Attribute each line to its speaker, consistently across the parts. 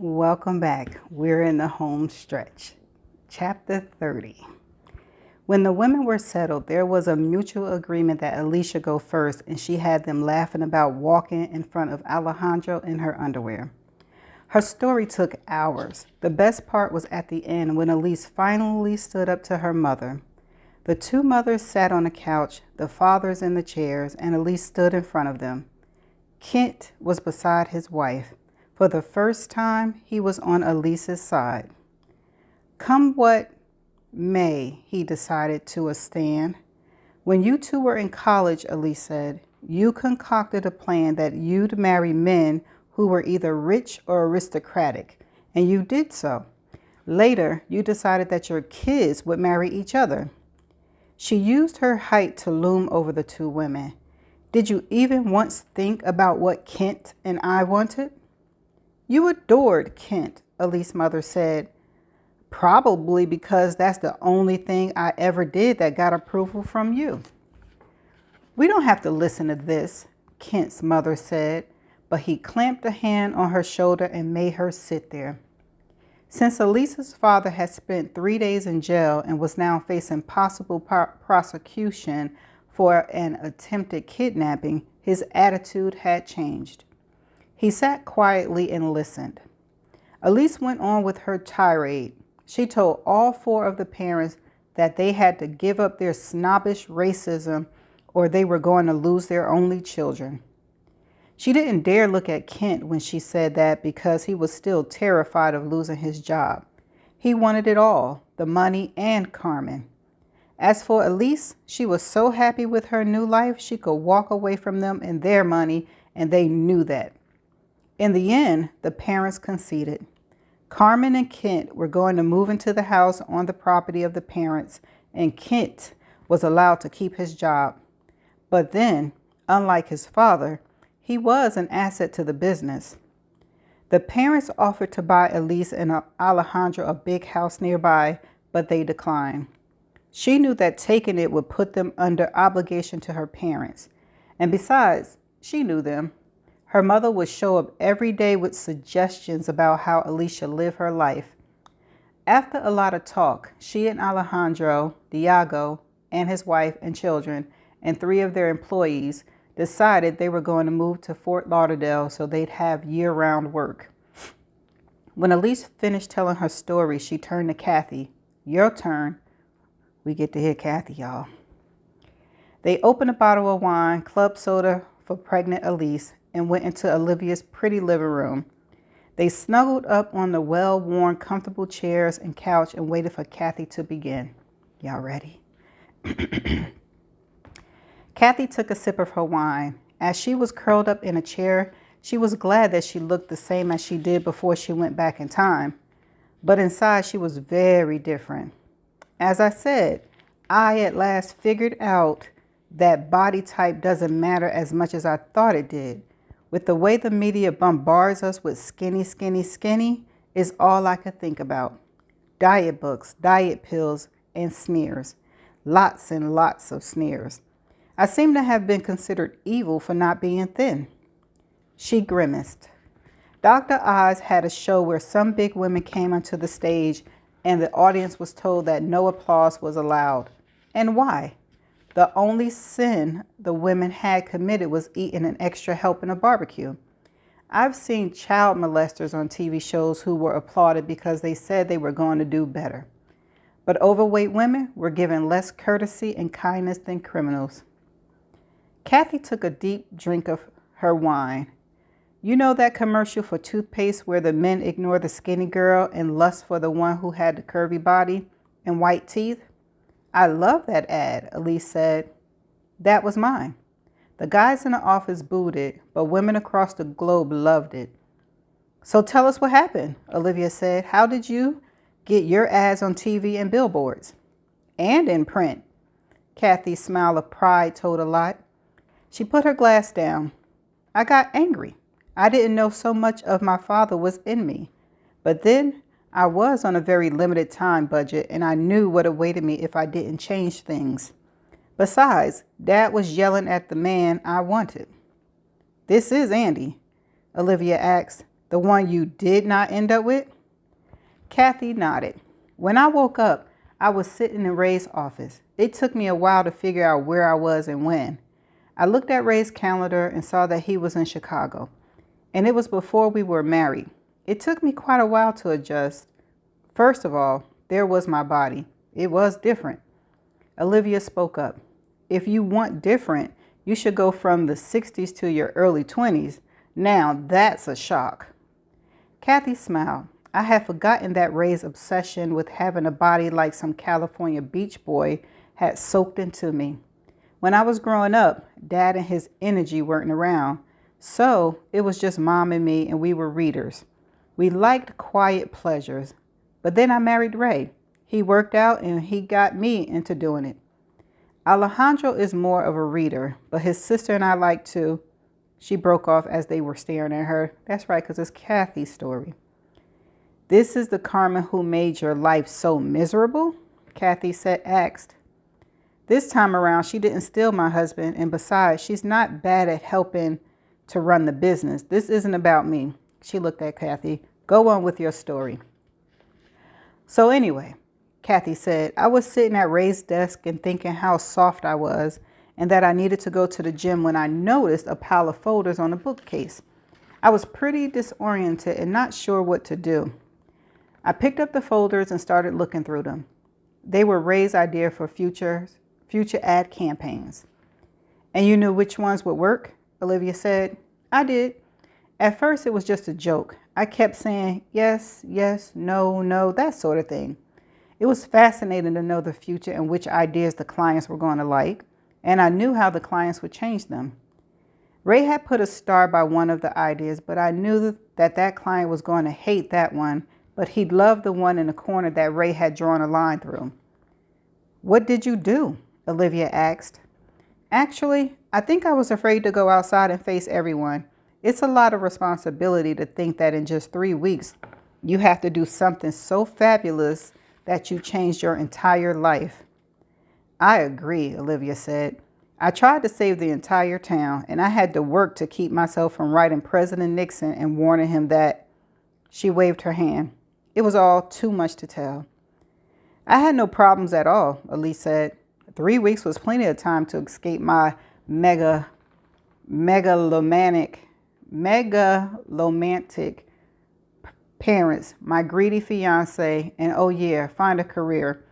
Speaker 1: Welcome back. We're in the home stretch. Chapter 30. When the women were settled, there was a mutual agreement that Alicia go first, and she had them laughing about walking in front of Alejandro in her underwear. Her story took hours. The best part was at the end when Elise finally stood up to her mother. The two mothers sat on the couch, the fathers in the chairs, and Elise stood in front of them. Kent was beside his wife. For the first time, he was on Elise's side. Come what may, he decided to a stand. When you two were in college, Elise said, you concocted a plan that you'd marry men who were either rich or aristocratic, and you did so. Later, you decided that your kids would marry each other. She used her height to loom over the two women. Did you even once think about what Kent and I wanted? You adored Kent, Elise's mother said. Probably because that's the only thing I ever did that got approval from you. We don't have to listen to this, Kent's mother said, but he clamped a hand on her shoulder and made her sit there. Since Elise's father had spent 3 days in jail and was now facing possible prosecution for an attempted kidnapping, his attitude had changed. He sat quietly and listened. Elise went on with her tirade. She told all four of the parents that they had to give up their snobbish racism or they were going to lose their only children. She didn't dare look at Kent when she said that because he was still terrified of losing his job. He wanted it all, the money and Carmen. As for Elise, she was so happy with her new life she could walk away from them and their money, and they knew that. In the end, the parents conceded. Carmen and Kent were going to move into the house on the property of the parents, and Kent was allowed to keep his job. But then, unlike his father, he was an asset to the business. The parents offered to buy Elise and Alejandro a big house nearby, but they declined. She knew that taking it would put them under obligation to her parents. And besides, she knew them. Her mother would show up every day with suggestions about how Alicia lived her life. After a lot of talk, she and Alejandro, Diego, and his wife and children, and 3 of their employees decided they were going to move to Fort Lauderdale so they'd have year-round work. When Elise finished telling her story, she turned to Kathy. Your turn. We get to hear Kathy, y'all. They opened a bottle of wine, club soda for pregnant Elise, and went into Olivia's pretty living room. They snuggled up on the well-worn, comfortable chairs and couch and waited for Kathy to begin. Y'all ready? Kathy took a sip of her wine. As she was curled up in a chair, she was glad that she looked the same as she did before she went back in time. But inside, she was very different. As I said, I at last figured out that body type doesn't matter as much as I thought it did. With the way the media bombards us with skinny, skinny, skinny is all I could think about. Diet books, diet pills, and sneers. Lots and lots of sneers. I seem to have been considered evil for not being thin. She grimaced. Dr. Oz had a show where some big women came onto the stage and the audience was told that no applause was allowed. And why? The only sin the women had committed was eating an extra helping of barbecue. I've seen child molesters on TV shows who were applauded because they said they were going to do better. But overweight women were given less courtesy and kindness than criminals. Kathy took a deep drink of her wine. You know that commercial for toothpaste where the men ignore the skinny girl and lust for the one who had the curvy body and white teeth? I love that ad, Elise said. That was mine. The guys in the office booed it, but women across the globe loved it. So tell us what happened, Olivia said. How did you get your ads on TV and billboards? And in print. Kathy's smile of pride told a lot. She put her glass down. I got angry. I didn't know so much of my father was in me. But then I was on a very limited time budget, and I knew what awaited me if I didn't change things. Besides, Dad was yelling at the man I wanted. This is Andy, Olivia asked. The one you did not end up with? Kathy nodded. When I woke up, I was sitting in Ray's office. It took me a while to figure out where I was and when. I looked at Ray's calendar and saw that he was in Chicago. And it was before we were married. It took me quite a while to adjust. First of all, there was my body. It was different. Olivia spoke up. If you want different, you should go from the 60s to your early 20s. Now that's a shock. Kathy smiled. I had forgotten that Ray's obsession with having a body like some California beach boy had soaked into me. When I was growing up, Dad and his energy weren't around, so it was just Mom and me, and we were readers. We liked quiet pleasures. But then I married Ray. He worked out and he got me into doing it. Alejandro is more of a reader, but his sister and I like to. She broke off as they were staring at her. That's right, because it's Kathy's story. This is the Carmen who made your life so miserable? Kathy asked. This time around, she didn't steal my husband, and besides, she's not bad at helping to run the business. This isn't about me. She looked at Kathy. Go on with your story. So anyway, Kathy said, I was sitting at Ray's desk and thinking how soft I was and that I needed to go to the gym when I noticed a pile of folders on the bookcase. I was pretty disoriented and not sure what to do. I picked up the folders and started looking through them. They were Ray's idea for future ad campaigns. And you knew which ones would work? Olivia said. I did. At first, it was just a joke. I kept saying yes, yes, no, no, that sort of thing. It was fascinating to know the future and which ideas the clients were going to like, and I knew how the clients would change them. Ray had put a star by one of the ideas, but I knew that client was going to hate that one, but he'd love the one in the corner that Ray had drawn a line through. What did you do? Olivia asked. Actually, I think I was afraid to go outside and face everyone. It's a lot of responsibility to think that in just 3 weeks, you have to do something so fabulous that you changed your entire life. I agree, Olivia said. I tried to save the entire town, and I had to work to keep myself from writing President Nixon and warning him that. She waved her hand. It was all too much to tell. I had no problems at all, Elise said. 3 weeks was plenty of time to escape my megalomantic parents, my greedy fiance, and oh yeah, find a career.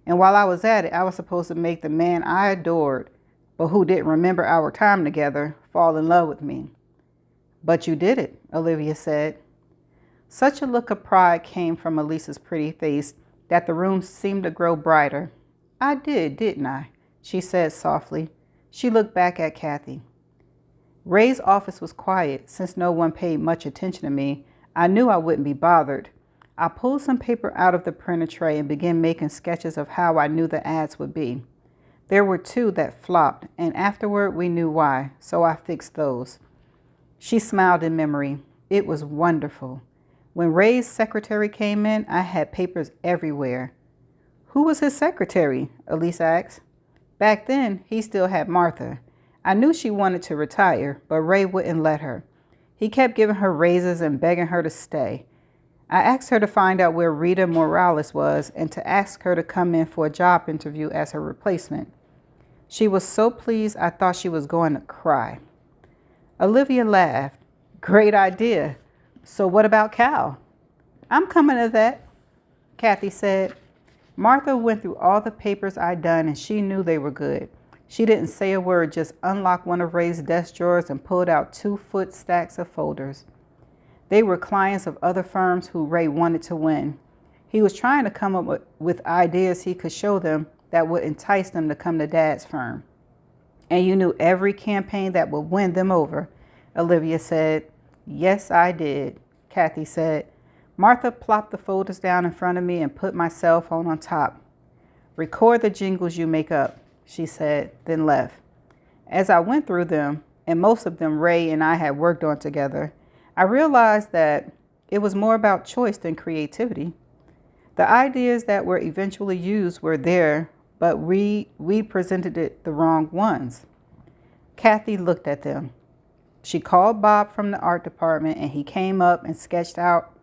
Speaker 1: And while I was at it, I was supposed to make the man I adored, but who didn't remember our time together, fall in love with me. But you did it, Olivia said. Such a look of pride came from Elisa's pretty face that the room seemed to grow brighter. I did, didn't I? She said softly. She looked back at Kathy. Ray's office was quiet. Since no one paid much attention to me, I knew I wouldn't be bothered. I pulled some paper out of the printer tray and began making sketches of how I knew the ads would be. There were 2 that flopped, and afterward we knew why, so I fixed those. She smiled in memory. It was wonderful. When Ray's secretary came in, I had papers everywhere. Who was his secretary? Elise asked. Back then, he still had Martha. I knew she wanted to retire, but Ray wouldn't let her. He kept giving her raises and begging her to stay. I asked her to find out where Rita Morales was and to ask her to come in for a job interview as her replacement. She was so pleased I thought she was going to cry. Olivia laughed. Great idea. So what about Cal? I'm coming to that, Kathy said. Martha went through all the papers I'd done and she knew they were good. She didn't say a word, just unlocked one of Ray's desk drawers and pulled out 2-foot stacks of folders. They were clients of other firms who Ray wanted to win. He was trying to come up with ideas he could show them that would entice them to come to Dad's firm. And you knew every campaign that would win them over, Olivia said. Yes, I did, Kathy said. Martha plopped the folders down in front of me and put my cell phone on top. Record the jingles you make up, she said, then left. As I went through them, and most of them Ray and I had worked on together, I realized that it was more about choice than creativity. The ideas that were eventually used were there, but we presented it the wrong ones. Kathy looked at them. She called Bob from the art department and he came up and sketched out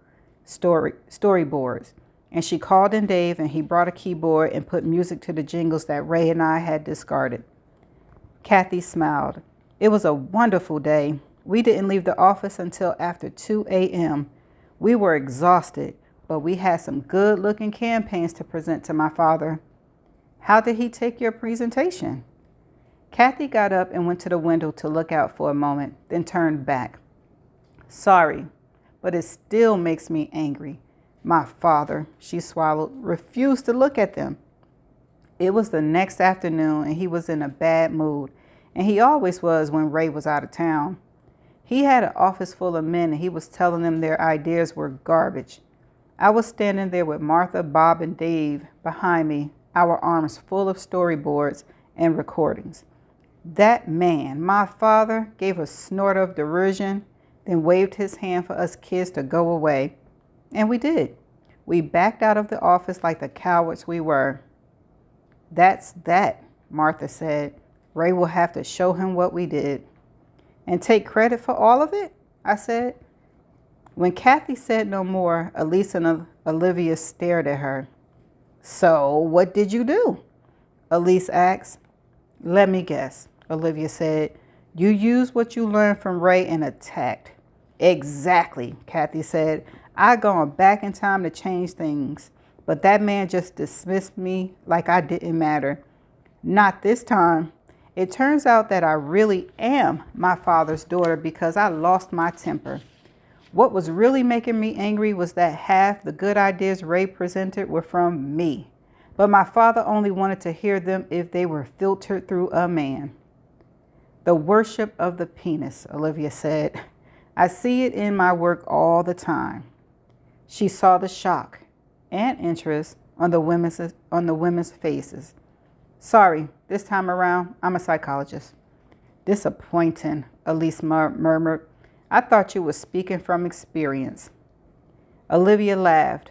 Speaker 1: storyboards. And she called in Dave and he brought a keyboard and put music to the jingles that Ray and I had discarded. Kathy smiled. It was a wonderful day. We didn't leave the office until after 2 a.m. We were exhausted, but we had some good-looking campaigns to present to my father. How did he take your presentation? Kathy got up and went to the window to look out for a moment, then turned back. Sorry, but it still makes me angry. My father, she swallowed, refused to look at them. It was the next afternoon and he was in a bad mood, and he always was when Ray was out of town. He had an office full of men and he was telling them their ideas were garbage. I was standing there with Martha, Bob, and Dave behind me, our arms full of storyboards and recordings. That man, my father, gave a snort of derision, then waved his hand for us kids to go away. And we did. We backed out of the office like the cowards we were. That's that, Martha said. Ray will have to show him what we did. And take credit for all of it? I said. When Kathy said no more, Elise and Olivia stared at her. So, what did you do? Elise asked. Let me guess, Olivia said. You used what you learned from Ray and attacked. Exactly, Kathy said. I'd gone back in time to change things, but that man just dismissed me like I didn't matter. Not this time. It turns out that I really am my father's daughter because I lost my temper. What was really making me angry was that half the good ideas Ray presented were from me, but my father only wanted to hear them if they were filtered through a man. The worship of the penis, Olivia said. I see it in my work all the time. She saw the shock and interest on the women's faces. Sorry, this time around, I'm a psychologist. Disappointing, Elise murmured. I thought you were speaking from experience. Olivia laughed.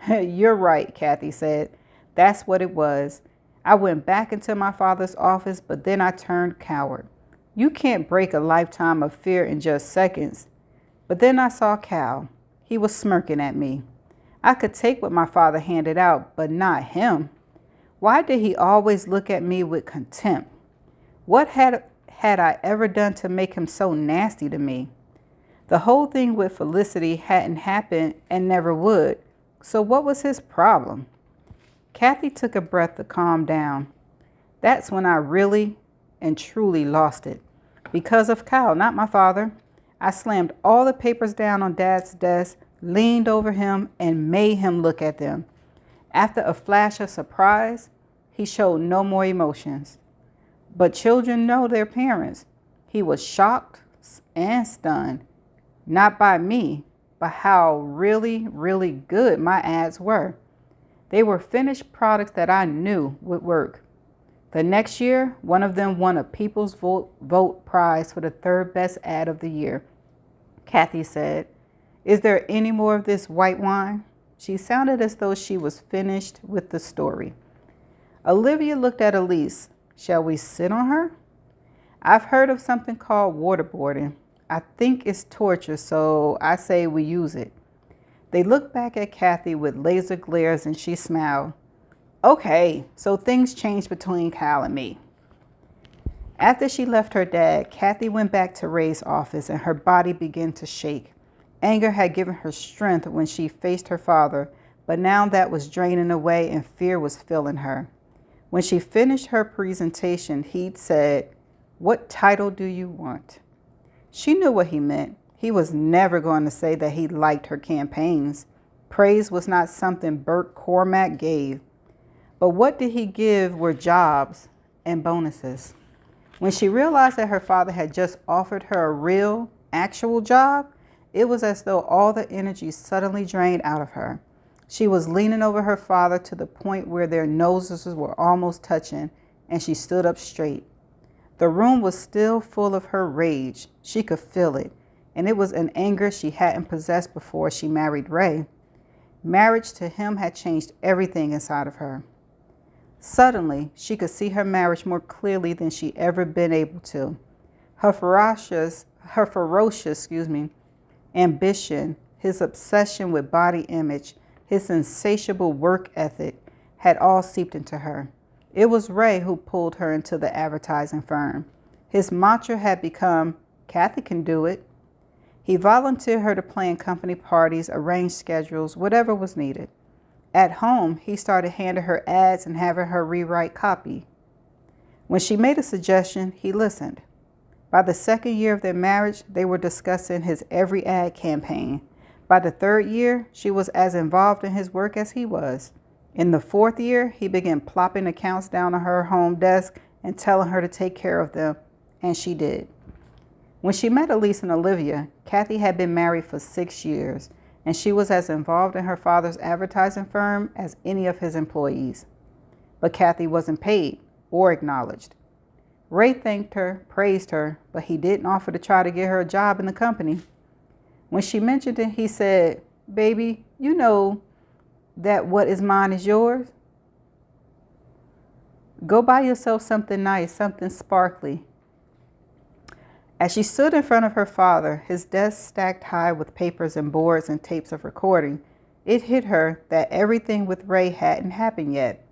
Speaker 1: You're right, Kathy said. That's what it was. I went back into my father's office, but then I turned coward. You can't break a lifetime of fear in just seconds. But then I saw Cal. He was smirking at me. I could take what my father handed out, but not him. Why did he always look at me with contempt? What had I ever done to make him so nasty to me? The whole thing with Felicity hadn't happened and never would. So what was his problem? Kathy took a breath to calm down. That's when I really and truly lost it. Because of Kyle, not my father. I slammed all the papers down on Dad's desk, leaned over him, and made him look at them. After a flash of surprise, he showed no more emotions. But children know their parents. He was shocked and stunned, not by me, but how really, really good my ads were. They were finished products that I knew would work. The next year, one of them won a People's Vote Prize for the third best ad of the year. Kathy said, Is there any more of this white wine? She sounded as though she was finished with the story. Olivia looked at Elise. Shall we sit on her? I've heard of something called waterboarding. I think it's torture, so I say we use it. They looked back at Kathy with laser glares and she smiled. Okay, so things changed between Kyle and me. After she left her dad, Kathy went back to Ray's office and her body began to shake. Anger had given her strength when she faced her father, but now that was draining away and fear was filling her. When she finished her presentation, he'd said, What title do you want? She knew what he meant. He was never going to say that he liked her campaigns. Praise was not something Burt Cormack gave. But what did he give were jobs and bonuses. When she realized that her father had just offered her a real, actual job, it was as though all the energy suddenly drained out of her. She was leaning over her father to the point where their noses were almost touching, and she stood up straight. The room was still full of her rage. She could feel it, and it was an anger she hadn't possessed before she married Ray. Marriage to him had changed everything inside of her. Suddenly, she could see her marriage more clearly than she ever been able to. Her ferocious ambition, his obsession with body image, his insatiable work ethic had all seeped into her. It was Ray who pulled her into the advertising firm. His mantra had become, "Kathy can do it." He volunteered her to plan company parties, arrange schedules, whatever was needed. At home, he started handing her ads and having her rewrite copy. When she made a suggestion, he listened. By the second year of their marriage, they were discussing his every ad campaign. By the third year, she was as involved in his work as he was. In the fourth year, he began plopping accounts down on her home desk and telling her to take care of them, and she did. When she met Elise and Olivia, Kathy had been married for 6 years, and she was as involved in her father's advertising firm as any of his employees. But Kathy wasn't paid or acknowledged. Ray thanked her, praised her, but he didn't offer to try to get her a job in the company. When she mentioned it, he said, "Baby, you know that what is mine is yours. Go buy yourself something nice, something sparkly." As she stood in front of her father, his desk stacked high with papers and boards and tapes of recording, it hit her that everything with Ray hadn't happened yet.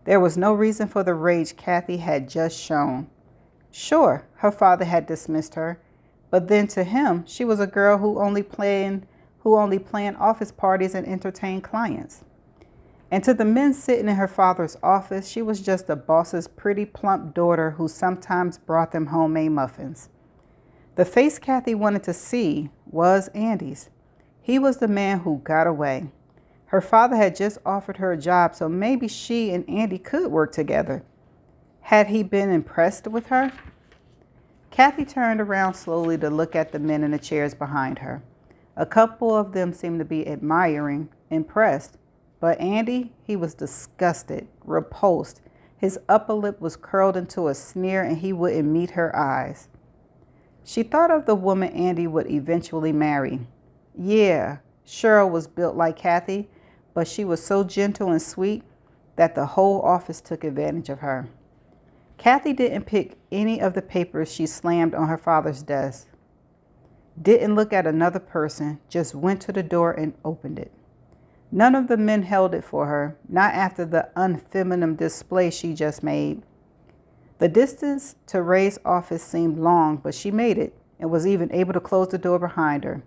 Speaker 1: There was no reason for the rage Kathy had just shown. Sure, her father had dismissed her, but then to him, she was a girl who only planned office parties and entertained clients. And to the men sitting in her father's office, she was just the boss's pretty plump daughter who sometimes brought them homemade muffins. The face Kathy wanted to see was Andy's. He was the man who got away. Her father had just offered her a job, so maybe she and Andy could work together. Had he been impressed with her? Kathy turned around slowly to look at the men in the chairs behind her. A couple of them seemed to be admiring, impressed. But Andy, he was disgusted, repulsed. His upper lip was curled into a sneer and he wouldn't meet her eyes. She thought of the woman Andy would eventually marry. Yeah, Cheryl was built like Kathy, but she was so gentle and sweet that the whole office took advantage of her. Kathy didn't pick any of the papers she slammed on her father's desk. Didn't look at another person, just went to the door and opened it. None of the men held it for her, not after the unfeminine display she just made. The distance to Ray's office seemed long, but she made it and was even able to close the door behind her.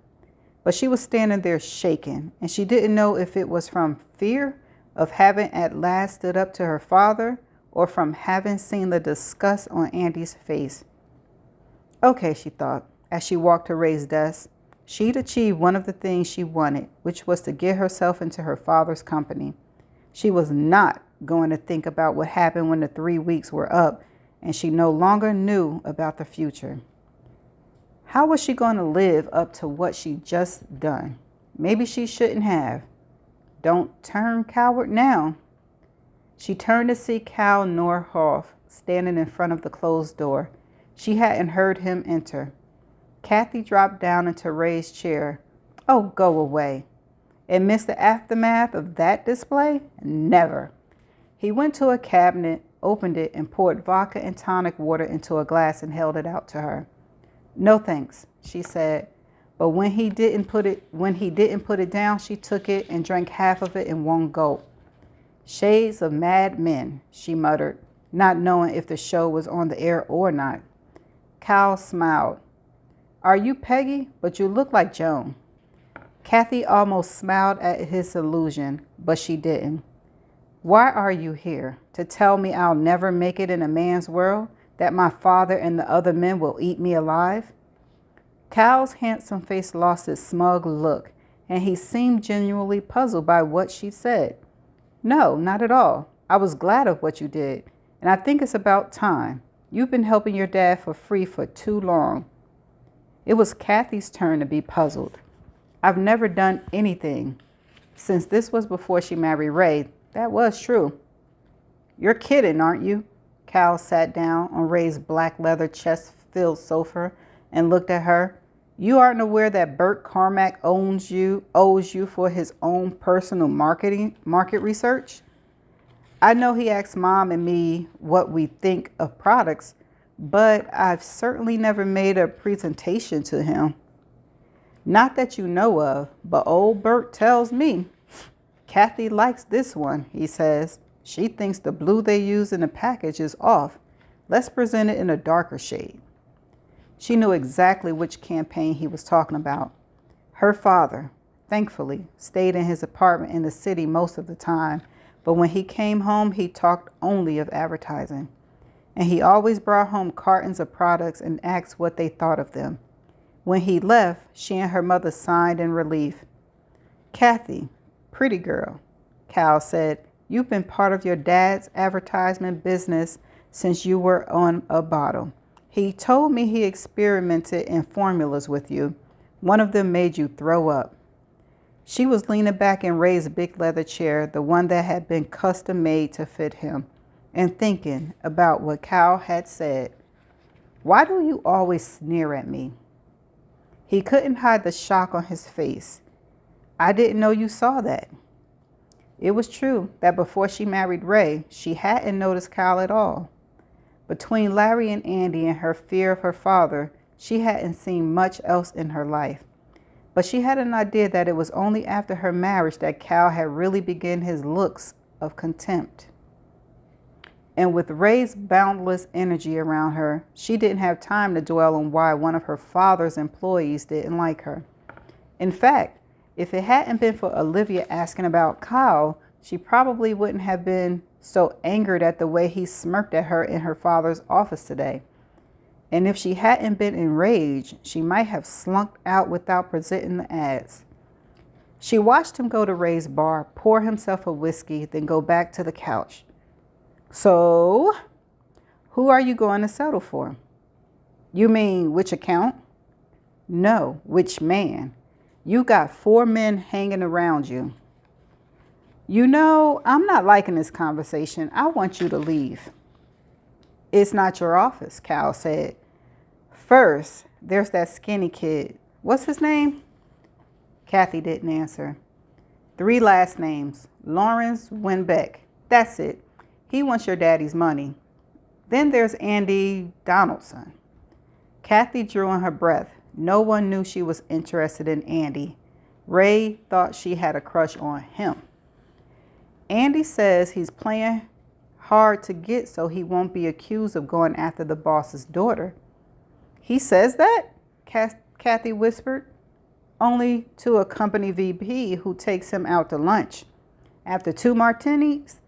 Speaker 1: But she was standing there shaking, and she didn't know if it was from fear of having at last stood up to her father or from having seen the disgust on Andy's face. Okay, she thought, as she walked to Ray's desk. She'd achieved one of the things she wanted, which was to get herself into her father's company. She was not going to think about what happened when the 3 weeks were up and she no longer knew about the future. How was she going to live up to what she just done? Maybe she shouldn't have. Don't turn coward now. She turned to see Cal Norhoff standing in front of the closed door. She hadn't heard him enter. Kathy dropped down into Ray's chair. Oh, go away. And miss the aftermath of that display? Never. He went to a cabinet, opened it, and poured vodka and tonic water into a glass and held it out to her. No thanks, she said. But when he didn't put it down, she took it and drank half of it in one gulp. Shades of Mad Men, she muttered, not knowing if the show was on the air or not. Cal smiled. Are you Peggy? But you look like Joan. Kathy almost smiled at his illusion, but she didn't. Why are you here? To tell me I'll never make it in a man's world? That my father and the other men will eat me alive? Cal's handsome face lost its smug look, and he seemed genuinely puzzled by what she said. No, not at all. I was glad of what you did, and I think it's about time. You've been helping your dad for free for too long. It was Kathy's turn to be puzzled. I've never done anything. Since this was before she married Ray, that was true. You're kidding, aren't you? Cal sat down on Ray's black leather chest-filled sofa and looked at her. You aren't aware that Bert Carmack owes you for his own personal market research? I know he asked Mom and me what we think of products, but I've certainly never made a presentation to him. Not that you know of, but old Bert tells me. Kathy likes this one, he says. She thinks the blue they use in the package is off. Let's present it in a darker shade. She knew exactly which campaign he was talking about. Her father, thankfully, stayed in his apartment in the city most of the time, but when he came home, he talked only of advertising. And he always brought home cartons of products and asked what they thought of them. When he left, she and her mother sighed in relief. Kathy, pretty girl, Cal said, you've been part of your dad's advertisement business since you were on a bottle. He told me he experimented in formulas with you. One of them made you throw up. She was leaning back in Ray's big leather chair, the one that had been custom made to fit him, and thinking about what Cal had said. Why do you always sneer at me? He couldn't hide the shock on his face. I didn't know you saw that. It was true that before she married Ray, she hadn't noticed Cal at all. Between Larry and Andy and her fear of her father, she hadn't seen much else in her life. But she had an idea that it was only after her marriage that Cal had really begun his looks of contempt. And with Ray's boundless energy around her, she didn't have time to dwell on why one of her father's employees didn't like her. In fact, if it hadn't been for Olivia asking about Kyle, she probably wouldn't have been so angered at the way he smirked at her in her father's office today. And if she hadn't been enraged, she might have slunk out without presenting the ads. She watched him go to Ray's bar, pour himself a whiskey, then go back to the couch. So, who are you going to settle for? You mean which account? No, which man? You got 4 men hanging around you. You know, I'm not liking this conversation. I want you to leave. It's not your office, Cal said. First, there's that skinny kid. What's his name? Kathy didn't answer. 3 last names. Lawrence Winbeck. That's it. He wants your daddy's money. Then there's Andy Donaldson. Kathy drew in her breath. No one knew she was interested in Andy. Ray thought she had a crush on him. Andy says he's playing hard to get so he won't be accused of going after the boss's daughter. He says that? Kathy whispered. Only to a company VP who takes him out to lunch. After two martinis,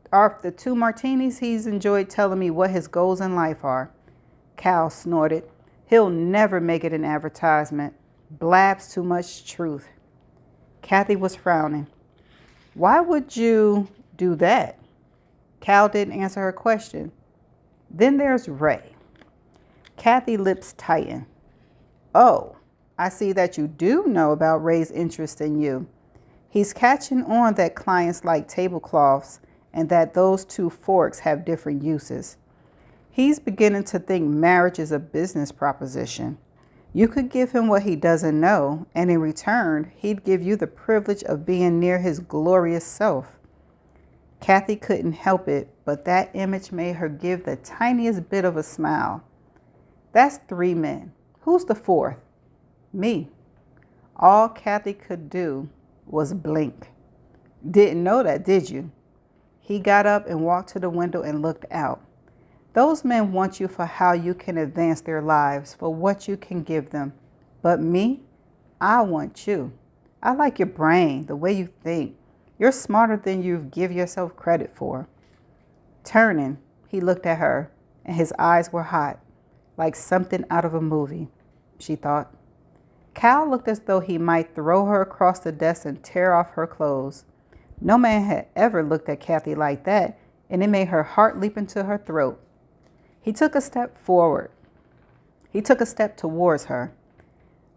Speaker 1: he's enjoyed telling me what his goals in life are. Cal snorted. He'll never make it an advertisement. Blabs too much truth. Kathy was frowning. Why would you do that? Cal didn't answer her question. Then there's Ray. Kathy's lips tightened. Oh, I see that you do know about Ray's interest in you. He's catching on that clients like tablecloths and that those 2 forks have different uses. He's beginning to think marriage is a business proposition. You could give him what he doesn't know, and in return, he'd give you the privilege of being near his glorious self. Kathy couldn't help it, but that image made her give the tiniest bit of a smile. That's 3 men. Who's the 4th? Me. All Kathy could do was blink. Didn't know that, did you? He got up and walked to the window and looked out. Those men want you for how you can advance their lives, for what you can give them. But me, I want you. I like your brain, the way you think. You're smarter than you give yourself credit for. Turning, he looked at her, and his eyes were hot, like something out of a movie, she thought. Cal looked as though he might throw her across the desk and tear off her clothes. No man had ever looked at Kathy like that, and it made her heart leap into her throat. He took a step towards her.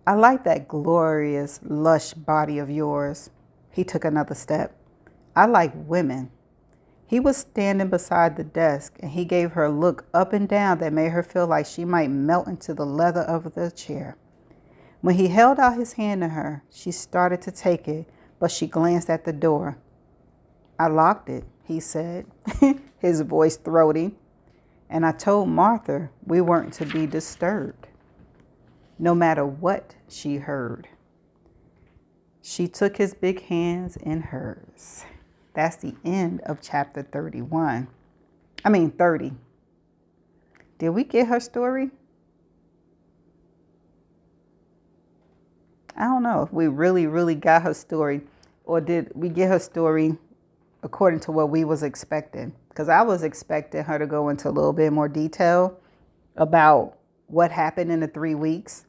Speaker 1: I like that glorious, lush body of yours. He took another step. I like women. He was standing beside the desk, and he gave her a look up and down that made her feel like she might melt into the leather of the chair. When he held out his hand to her, she started to take it, but she glanced at the door. I locked it, he said, his voice throaty. And I told Martha we weren't to be disturbed, no matter what she heard. She took his big hands in hers. That's the end of chapter 31. 30. Did we get her story? I don't know if we really got her story, or did we get her story according to what we was expecting? Because I was expecting her to go into a little bit more detail about what happened in the 3 weeks.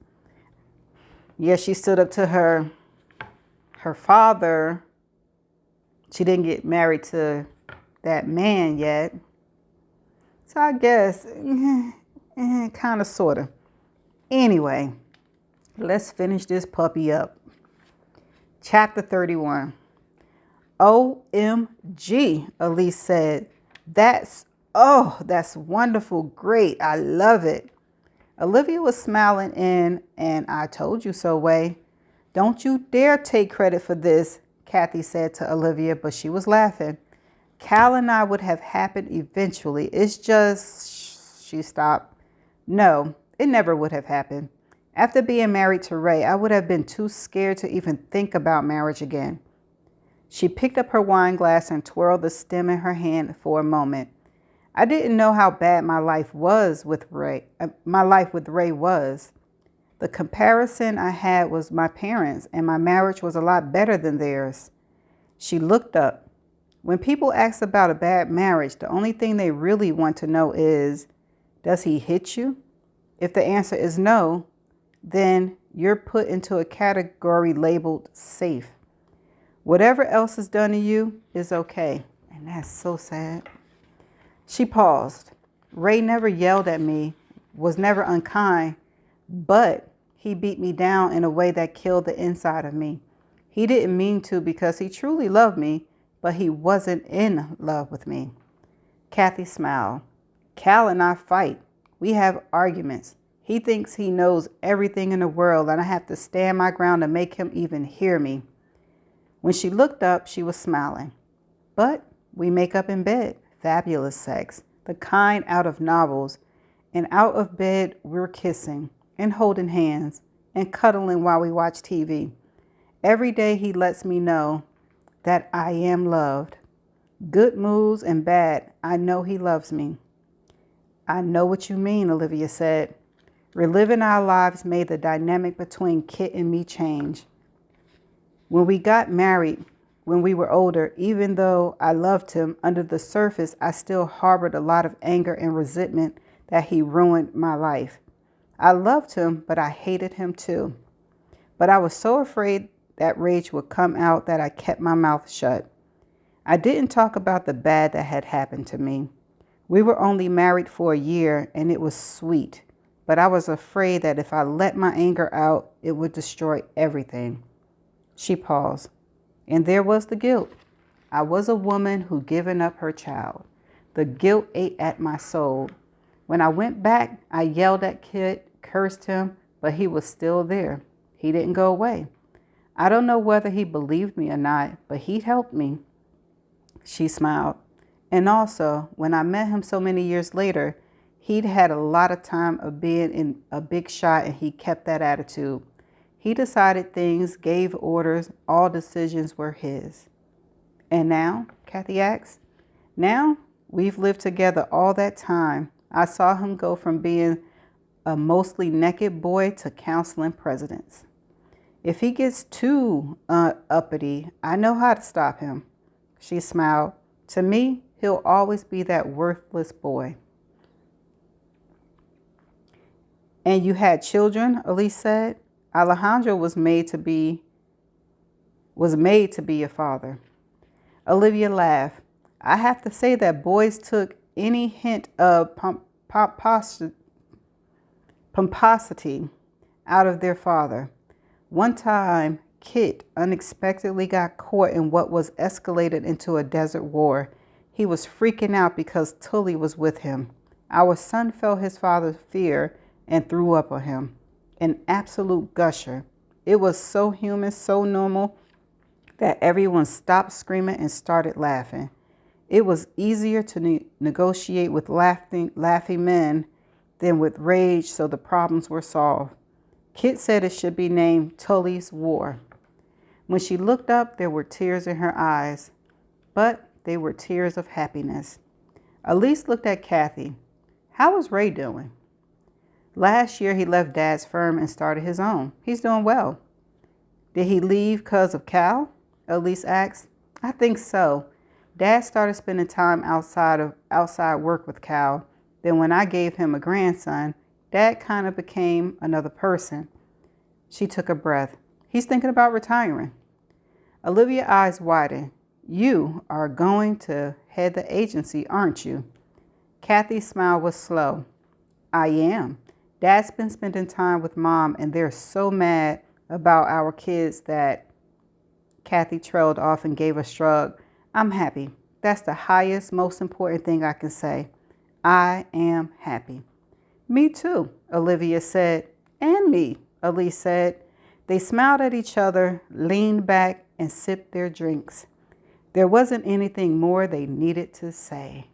Speaker 1: Yeah, she stood up to her father. She didn't get married to that man yet. So I guess, kind of, sort of. Anyway, let's finish this puppy up. Chapter 31. OMG, Elise said. That's wonderful. Great. I love it. Olivia was smiling in an I told you so way. Don't you dare take credit for this, Kathy said to Olivia, but she was laughing. Cal and I would have happened eventually. It's just, she stopped. No, it never would have happened. After being married to Ray, I would have been too scared to even think about marriage again. She picked up her wine glass and twirled the stem in her hand for a moment. I didn't know how bad my life with Ray was. The comparison I had was my parents, and my marriage was a lot better than theirs. She looked up. When people ask about a bad marriage, the only thing they really want to know is, does he hit you? If the answer is no, then you're put into a category labeled safe. Whatever else is done to you is okay. And that's so sad. She paused. Ray never yelled at me, was never unkind, but he beat me down in a way that killed the inside of me. He didn't mean to because he truly loved me, but he wasn't in love with me. Kathy smiled. Cal and I fight. We have arguments. He thinks he knows everything in the world, and I have to stand my ground to make him even hear me. When she looked up, she was smiling. But we make up in bed. Fabulous sex, the kind out of novels, and out of bed we're kissing and holding hands and cuddling while we watch TV. Every day he lets me know that I am loved. Good moods and bad, I know he loves me. I know what you mean, Olivia said. Reliving our lives made the dynamic between Kit and me change. When we got married, when we were older, even though I loved him, under the surface, I still harbored a lot of anger and resentment that he ruined my life. I loved him, but I hated him too. But I was so afraid that rage would come out that I kept my mouth shut. I didn't talk about the bad that had happened to me. We were only married for a year, and it was sweet. But I was afraid that if I let my anger out, it would destroy everything. She paused. And there was the guilt. I was a woman who'd given up her child. The guilt ate at my soul. When I went back, I yelled at Kit, cursed him, but he was still there. He didn't go away. I don't know whether he believed me or not, but he helped me. She smiled. And also, when I met him so many years later, he'd had a lot of time of being in a big shot, and he kept that attitude. He decided things, gave orders, all decisions were his. And now, Kathy asked, now we've lived together all that time. I saw him go from being a mostly naked boy to counseling presidents. If he gets too uppity, I know how to stop him. She smiled. To me, he'll always be that worthless boy. And you had children, Elise said. Alejandro was made to be a father. Olivia laughed. I have to say that boys took any hint of pomposity out of their father. One time, Kit unexpectedly got caught in what was escalated into a desert war. He was freaking out because Tully was with him. Our son felt his father's fear and threw up on him. An absolute gusher. It was so human, so normal, that everyone stopped screaming and started laughing. It was easier to negotiate with laughing men than with rage, so the problems were solved. Kit said it should be named Tully's War. When she looked up, there were tears in her eyes, but they were tears of happiness. Elise looked at Kathy. How is Ray doing? Last year, he left Dad's firm and started his own. He's doing well. Did he leave because of Cal? Elise asked. I think so. Dad started spending time outside work with Cal. Then when I gave him a grandson, Dad kind of became another person. She took a breath. He's thinking about retiring. Olivia's eyes widened. You are going to head the agency, aren't you? Kathy's smile was slow. I am. Dad's been spending time with Mom, and they're so mad about our kids that Kathy trailed off and gave a shrug. I'm happy. That's the highest, most important thing I can say. I am happy. Me too, Olivia said. And me, Elise said. They smiled at each other, leaned back, and sipped their drinks. There wasn't anything more they needed to say.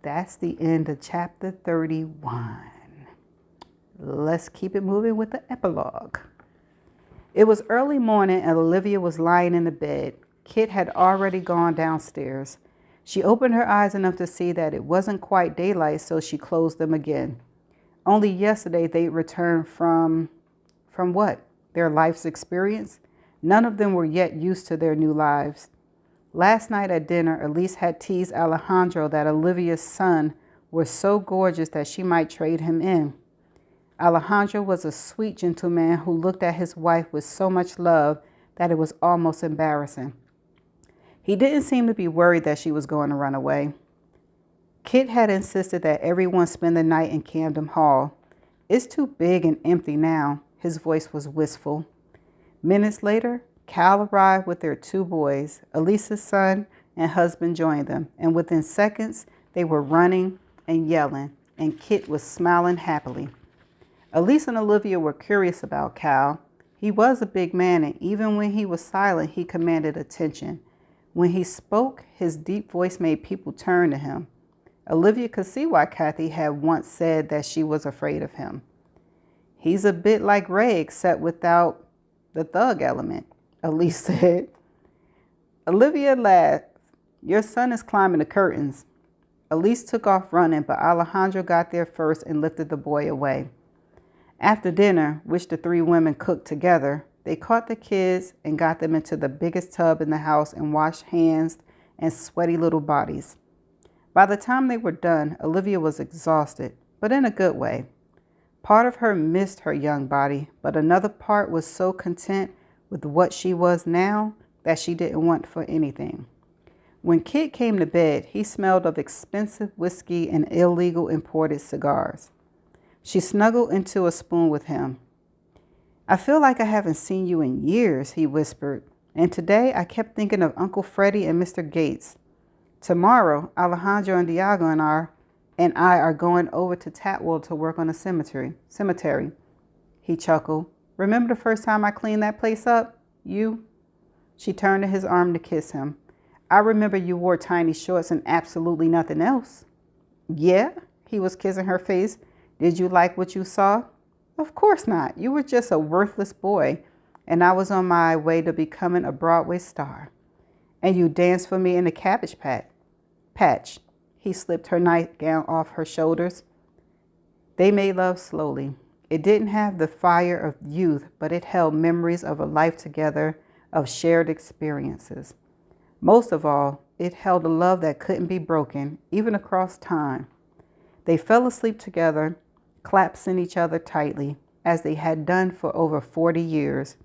Speaker 1: That's the end of chapter 31. Let's keep it moving with the epilogue. It was early morning and Olivia was lying in the bed. Kit had already gone downstairs. She opened her eyes enough to see that it wasn't quite daylight, so she closed them again. Only yesterday they returned from what? Their life's experience? None of them were yet used to their new lives. Last night at dinner, Elise had teased Alejandro that Olivia's son was so gorgeous that she might trade him in. Alejandro was a sweet gentleman who looked at his wife with so much love that it was almost embarrassing. He didn't seem to be worried that she was going to run away. Kit had insisted that everyone spend the night in Camden Hall. It's too big and empty now. His voice was wistful. Minutes later, Cal arrived with their 2 boys. Elisa's son and husband joined them, and within seconds, they were running and yelling, and Kit was smiling happily. Elise and Olivia were curious about Cal. He was a big man, and even when he was silent, he commanded attention. When he spoke, his deep voice made people turn to him. Olivia could see why Kathy had once said that she was afraid of him. He's a bit like Ray, except without the thug element, Elise said. Olivia laughed. Your son is climbing the curtains. Elise took off running, but Alejandro got there first and lifted the boy away. After dinner, which the 3 women cooked together, they caught the kids and got them into the biggest tub in the house and washed hands and sweaty little bodies. By the time they were done, Olivia was exhausted, but in a good way. Part of her missed her young body, but another part was so content with what she was now that she didn't want for anything. When Kit came to bed, he smelled of expensive whiskey and illegal imported cigars. She snuggled into a spoon with him. I feel like I haven't seen you in years, he whispered, and today I kept thinking of Uncle Freddie and Mr. Gates. Tomorrow, Alejandro and Diego and I are going over to Tatwell to work on a cemetery. He chuckled. Remember the first time I cleaned that place up? You? She turned to his arm to kiss him. I remember you wore tiny shorts and absolutely nothing else. Yeah? He was kissing her face. Did you like what you saw? Of course not. You were just a worthless boy, and I was on my way to becoming a Broadway star. And you danced for me in the Cabbage Patch. He slipped her nightgown off her shoulders. They made love slowly. It didn't have the fire of youth, but it held memories of a life together, of shared experiences. Most of all, it held a love that couldn't be broken, even across time. They fell asleep together, clasping each other tightly, as they had done for over 40 years.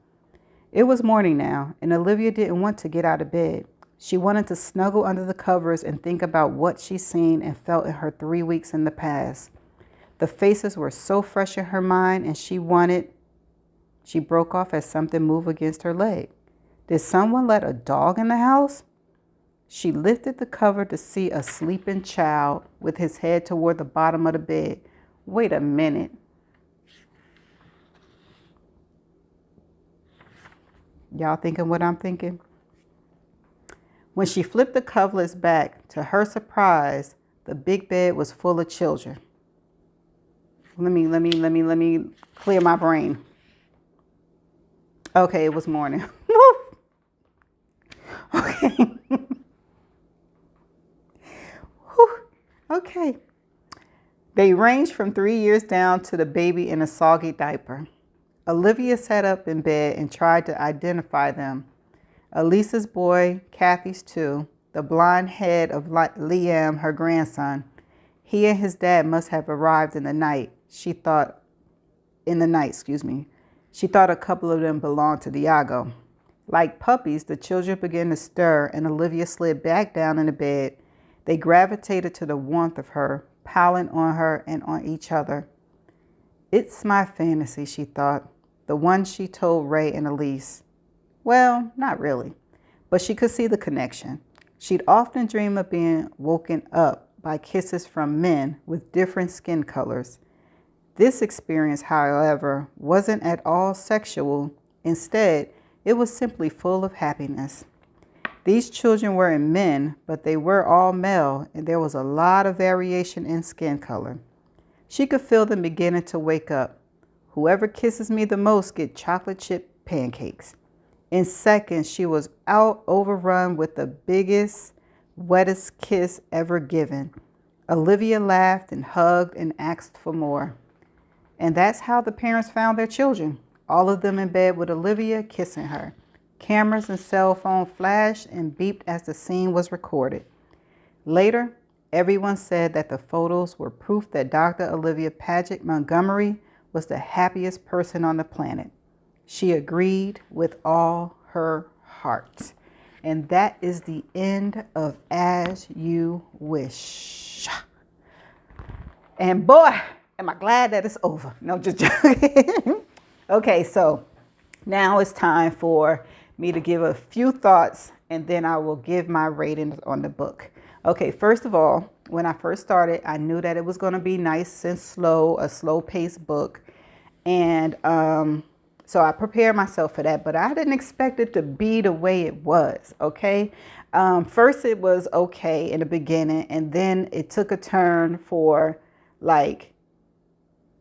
Speaker 1: It was morning now, and Olivia didn't want to get out of bed. She wanted to snuggle under the covers and think about what she'd seen and felt in her 3 weeks in the past. The faces were so fresh in her mind, and she broke off as something moved against her leg. Did someone let a dog in the house? She lifted the cover to see a sleeping child with his head toward the bottom of the bed. Wait a minute. Y'all thinking what I'm thinking? When she flipped the coverlets back, to her surprise, the big bed was full of children. Let me clear my brain. Okay, it was morning. Okay. Okay. They ranged from 3 years down to the baby in a soggy diaper. Olivia sat up in bed and tried to identify them. Elisa's boy, Kathy's too, the blonde head of Liam, her grandson. He and his dad must have arrived in the night. She thought a couple of them belonged to Diago. Like puppies, the children began to stir, and Olivia slid back down in the bed. They gravitated to the warmth of her, piling on her and on each other. It's my fantasy, she thought, the one she told Ray and Elise. Well, not really, but she could see the connection. She'd often dream of being woken up by kisses from men with different skin colors. This experience, however, wasn't at all sexual. Instead, it was simply full of happiness. These children weren't men, but they were all male, and there was a lot of variation in skin color. She could feel them beginning to wake up. Whoever kisses me the most gets chocolate chip pancakes. In seconds, she was out, overrun with the biggest, wettest kiss ever given. Olivia laughed and hugged and asked for more. And that's how the parents found their children, all of them in bed with Olivia kissing her. Cameras and cell phone flashed and beeped as the scene was recorded. Later, everyone said that the photos were proof that Dr. Olivia Paget Montgomery was the happiest person on the planet. She agreed with all her heart. And that is the end of As You Wish. And boy, am I glad that it's over. No, just joking. Okay, so now it's time for me to give a few thoughts, and then I will give my ratings on the book. Okay, first of all, when I first started, I knew that it was going to be nice and slow, a slow-paced book. And so I prepared myself for that, but I didn't expect it to be the way it was, okay? First, it was okay in the beginning, and then it took a turn for, like,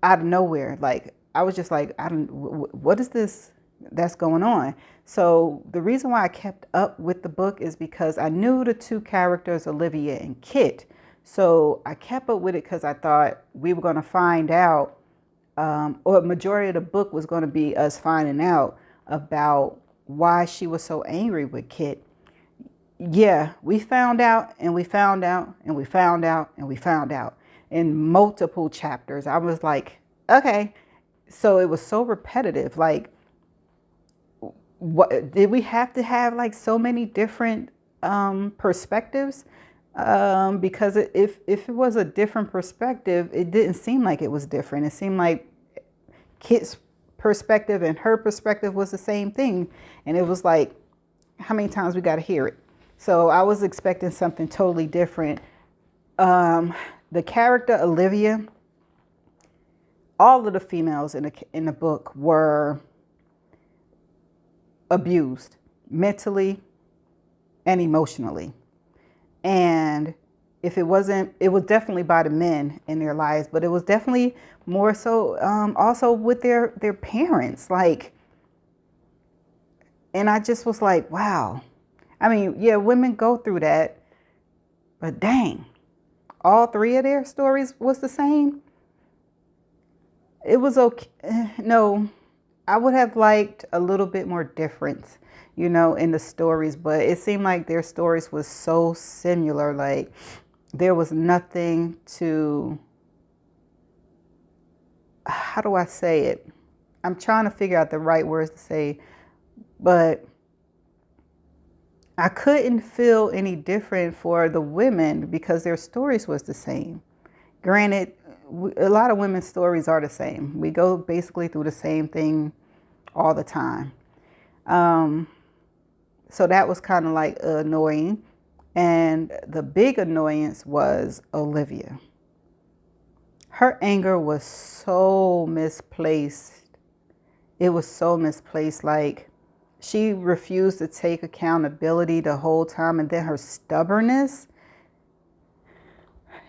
Speaker 1: out of nowhere. Like, I was just like, what is this that's going on? So the reason why I kept up with the book is because I knew the two characters, Olivia and Kit. So I kept up with it because I thought we were going to find out, or a majority of the book was going to be us finding out about why she was so angry with Kit. Yeah, we found out and we found out and we found out and we found out in multiple chapters. I was like, okay. So it was so repetitive. Like, what did we have to have, like, so many different perspectives? Because if it was a different perspective, it didn't seem like it was different. It seemed like Kit's perspective and her perspective was the same thing. And it was like, how many times we got to hear it? So I was expecting something totally different. The character Olivia, all of the females in the book were abused mentally and emotionally. And if it wasn't, it was definitely by the men in their lives, but it was definitely more so also with their parents. Like, and I just was like, wow. I mean, yeah, women go through that, but dang, all three of their stories was the same. It was okay. No, I would have liked a little bit more difference, in the stories, but it seemed like their stories was so similar. Like, there was nothing to, how do I say it? I'm trying to figure out the right words to say, but I couldn't feel any different for the women because their stories was the same. Granted, a lot of women's stories are the same. We go basically through the same thing all the time. So that was kind of like annoying. And the big annoyance was Olivia. Her anger was so misplaced. It was so misplaced. Like, she refused to take accountability the whole time. And then her stubbornness.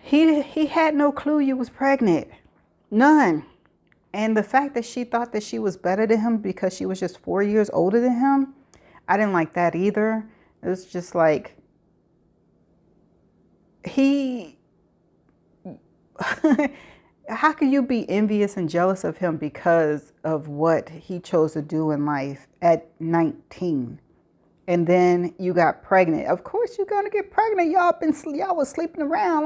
Speaker 1: He had no clue you was pregnant. None. And the fact that she thought that she was better than him because she was just 4 years older than him, I didn't like that either. It was just like, how can you be envious and jealous of him because of what he chose to do in life at 19? And then you got pregnant. Of course you're gonna get pregnant. Y'all was sleeping around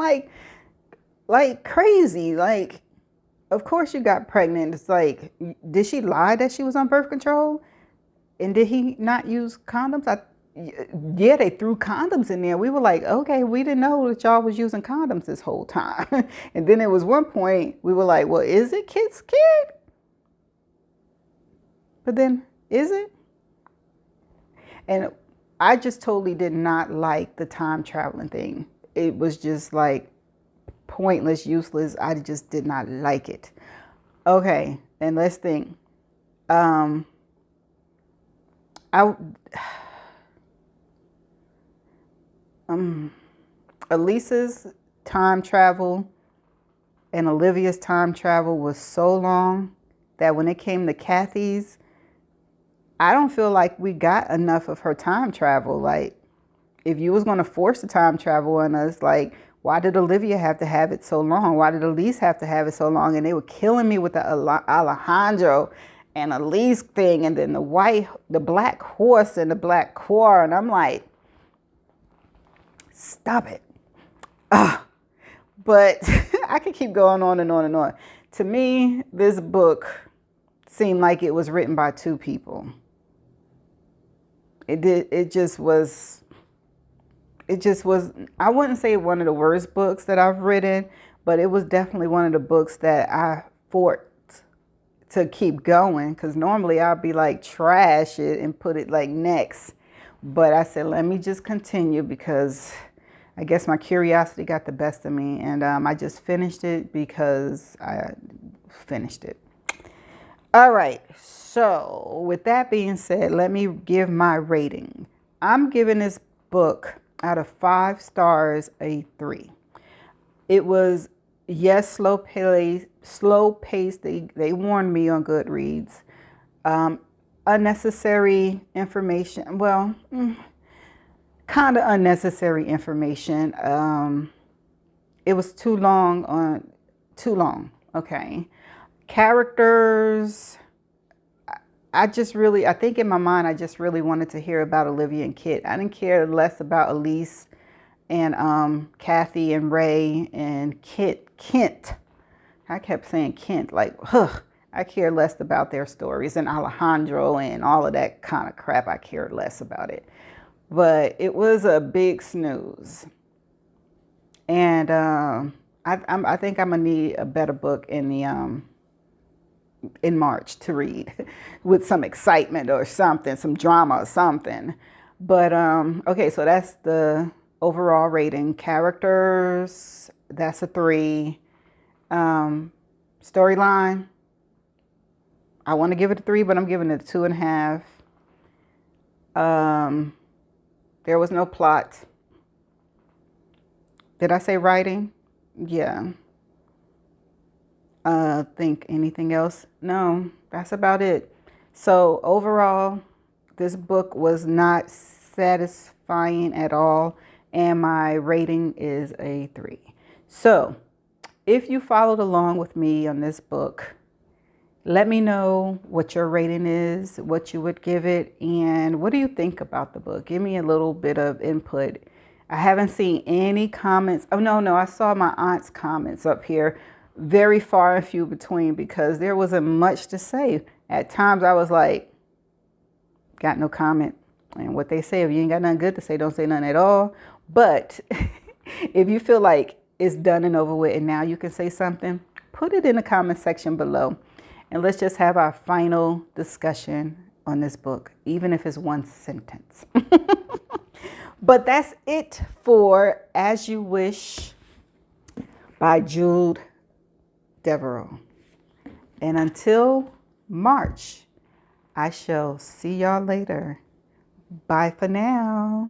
Speaker 1: like crazy. Like, of course you got pregnant. It's like, did she lie that she was on birth control? And did he not use condoms? Yeah, they threw condoms in there. We were like, okay, we didn't know that y'all was using condoms this whole time. And then there was one point we were like, well, is it kid's kid? But then, is it? And I just totally did not like the time traveling thing. It was just like pointless, useless. I just did not like it. Okay, and let's think. Elisa's time travel and Olivia's time travel was so long that when it came to Kathy's, I don't feel like we got enough of her time travel. Like, if you was going to force the time travel on us, like, why did Olivia have to have it so long? Why did Elise have to have it so long? And they were killing me with the Alejandro and Elise thing, and then the black horse and the black car. And I'm like, stop it. But I could keep going on and on and on. To me, this book seemed like it was written by two people. It just was, I wouldn't say one of the worst books that I've written, but it was definitely one of the books that I fought to keep going, because normally I'll be like, trash it and put it like next. But I said, let me just continue, because I guess my curiosity got the best of me, and I just finished it because I finished it. All right, so with that being said, let me give my rating. I'm giving this book out of 5 stars a 3. It was, yes, slow paced. They warned me on Goodreads. Unnecessary information. Well, kind of unnecessary information. It was too long. Okay. Characters. I think in my mind, I just really wanted to hear about Olivia and Kit. I didn't care less about Elise and Kathy and Ray and Kent. I kept saying Kent, like, I care less about their stories, and Alejandro and all of that kind of crap. I cared less about it. But it was a big snooze. And I think I'm gonna need a better book in March to read with some excitement or something, some drama or something. But okay, so that's the overall rating. Characters, that's a 3. Storyline, I want to give it a 3, but I'm giving it a 2.5. There was no plot. Did I say writing? Yeah. Think anything else? No, that's about it. So overall, this book was not satisfying at all, and my rating is a 3. So if you followed along with me on this book, let me know what your rating is, what you would give it, and what do you think about the book? Give me a little bit of input. I haven't seen any comments. Oh, no, I saw my aunt's comments up here. Very far and few between, because there wasn't much to say. At times I was like, got no comment. And what they say, if you ain't got nothing good to say, don't say nothing at all. But if you feel like it's done and over with and now you can say something, put it in the comment section below. And let's just have our final discussion on this book, even if it's one sentence. But that's it for As You Wish by Jude Deveraux. And until March, I shall see y'all later. Bye for now.